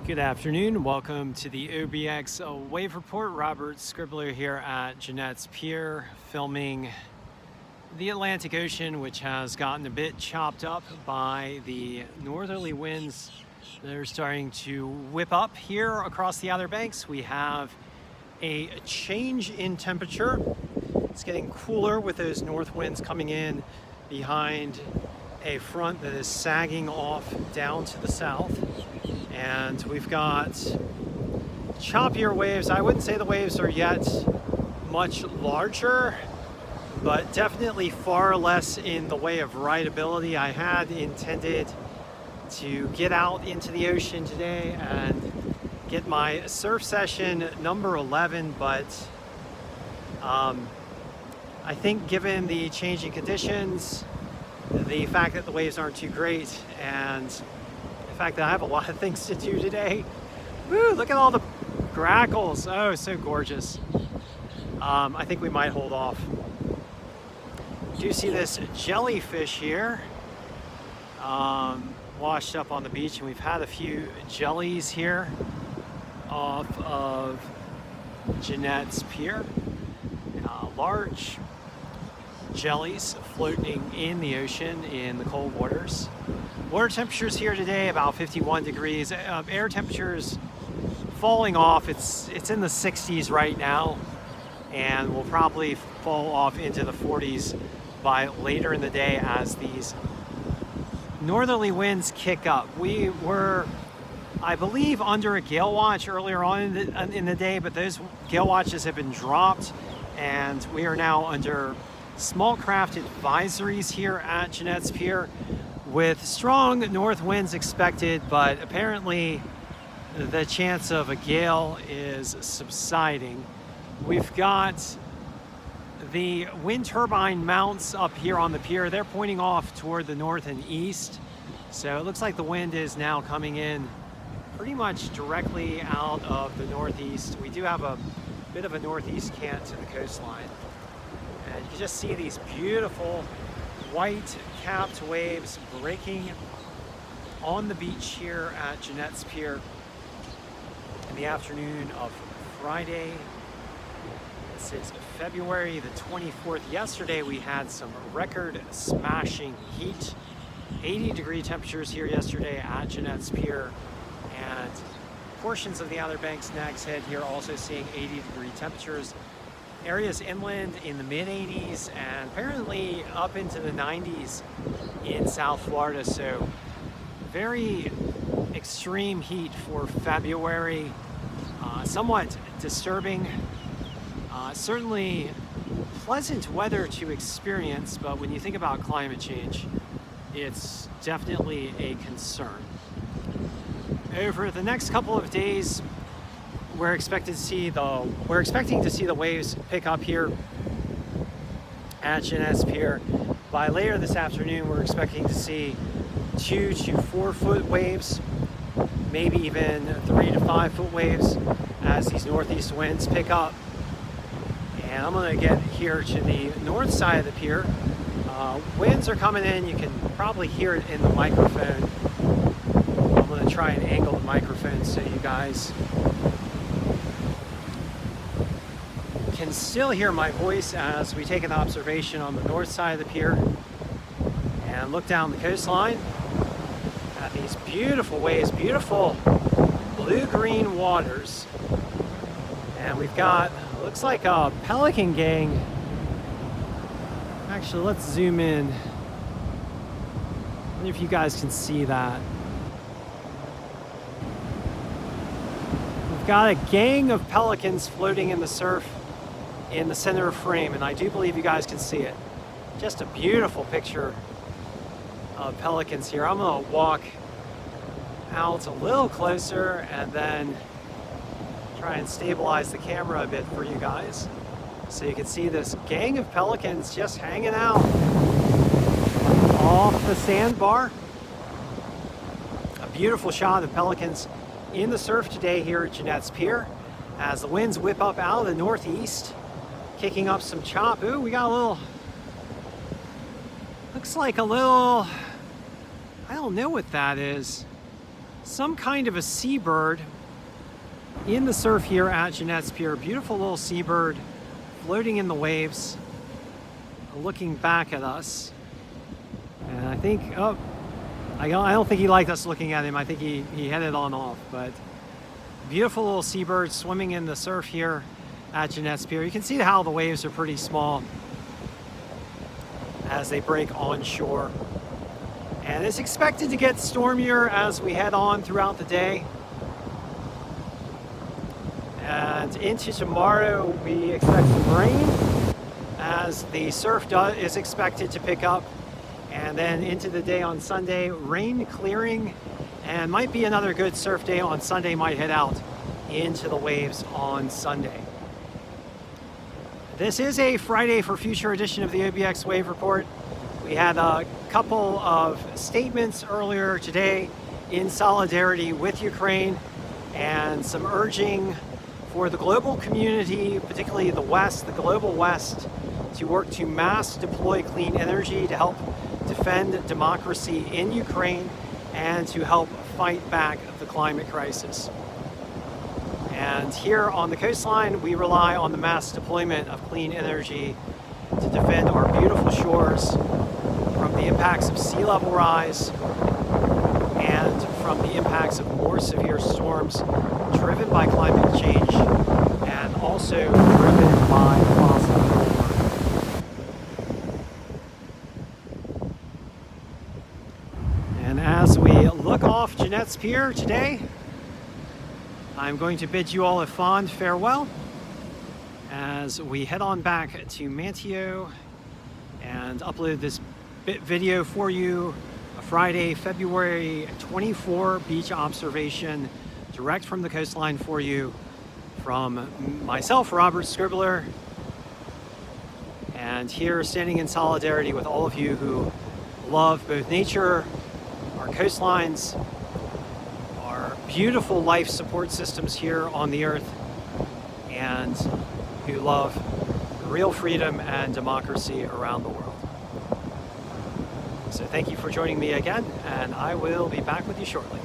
Good afternoon. Welcome to the OBX Wave Report. Robert Scribbler here at Jeanette's Pier, filming the Atlantic Ocean, which has gotten a bit chopped up by the northerly winds that are starting to whip up here across the Outer Banks. We have a change in temperature. It's getting cooler with those north winds coming in behind a front that is sagging off down to the south. And we've got choppier waves. I wouldn't say the waves are yet much larger, but definitely far less in the way of rideability. I had intended to get out into the ocean today and get my surf session number 11, but I think given the changing conditions, the fact that the waves aren't too great, and the fact that I have a lot of things to do today. Woo, look at all the grackles. Oh, so gorgeous. I think we might hold off. You do see this jellyfish here washed up on the beach, and we've had a few jellies here off of Jeanette's Pier. Large jellies floating in the ocean in the cold waters. Water temperatures here today about 51 degrees. Air temperatures falling off. It's in the 60s right now, and will probably fall off into the 40s by later in the day as these northerly winds kick up. We were, I believe, under a gale watch earlier on in the day, but those gale watches have been dropped, and we are now under small craft advisories here at Jeanette's Pier with strong north winds expected, but apparently the chance of a gale is subsiding. We've got the wind turbine mounts up here on the pier. They're pointing off toward the north and east, so it looks like the wind is now coming in pretty much directly out of the northeast. We do have a bit of a northeast cant to the coastline, and you just see these beautiful white capped waves breaking on the beach here at Jeanette's Pier in the afternoon of Friday. This is February the 24th. Yesterday we had some record smashing heat. 80-degree temperatures here yesterday at Jeanette's Pier, and portions of the Outer Banks Nags Head here also seeing 80-degree temperatures. Areas inland in the mid-80s, and apparently up into the 90s in South Florida. So very extreme heat for February. Somewhat disturbing. Certainly pleasant weather to experience, but when you think about climate change, it's definitely a concern. Over the next couple of days, we're expecting to see the waves pick up here at Jeanette's Pier. By later this afternoon, we're expecting to see 2 to 4 foot waves, maybe even 3 to 5 foot waves as these northeast winds pick up. And I'm going to get here to the north side of the pier. Winds are coming in. You can probably hear it in the microphone. I'm going to try and angle the microphone so you guys can still hear my voice as we take an observation on the north side of the pier and look down the coastline at these beautiful waves, beautiful blue-green waters. And we've got, looks like a pelican gang. Actually, let's zoom in. I wonder if you guys can see that. We've got a gang of pelicans floating in the surf in the center of frame, and I do believe you guys can see it. Just a beautiful picture of pelicans here. I'm gonna walk out a little closer and then try and stabilize the camera a bit for you guys so you can see this gang of pelicans just hanging out off the sandbar. A beautiful shot of pelicans in the surf today here at Jeanette's Pier as the winds whip up out of the northeast, kicking up some chop. Ooh, we got a little, looks like a little, I don't know what that is. some kind of a seabird in the surf here at Jeanette's Pier. Beautiful little seabird floating in the waves, looking back at us. And I think, oh, I don't think he liked us looking at him. I think he headed on off. But beautiful little seabird swimming in the surf here at Jeanette's Pier. You can see how the waves are pretty small as they break onshore. And it's expected to get stormier as we head on throughout the day. And into tomorrow, we expect some rain as the surf is expected to pick up. And then into the day on Sunday, rain clearing, and might be another good surf day on Sunday. Might head out into the waves on Sunday. This is a Friday for Future edition of the OBX Wave Report. We had a couple of statements earlier today in solidarity with Ukraine and some urging for the global community, particularly the West, the global West, to work to mass deploy clean energy to help defend democracy in Ukraine and to help fight back the climate crisis. And here on the coastline, we rely on the mass deployment of clean energy to defend our beautiful shores from the impacts of sea level rise and from the impacts of more severe storms driven by climate change and also driven by fossil fuel burning. And as we look off Jeanette's Pier today, I'm going to bid you all a fond farewell as we head on back to Manteo and upload this video for you. A Friday, February 24 beach observation direct from the coastline for you from myself, Robert Scribbler, and here standing in solidarity with all of you who love both nature, our coastlines, our beautiful life support systems here on the earth, and who love real freedom and democracy around the world. So thank you for joining me again, and I will be back with you shortly.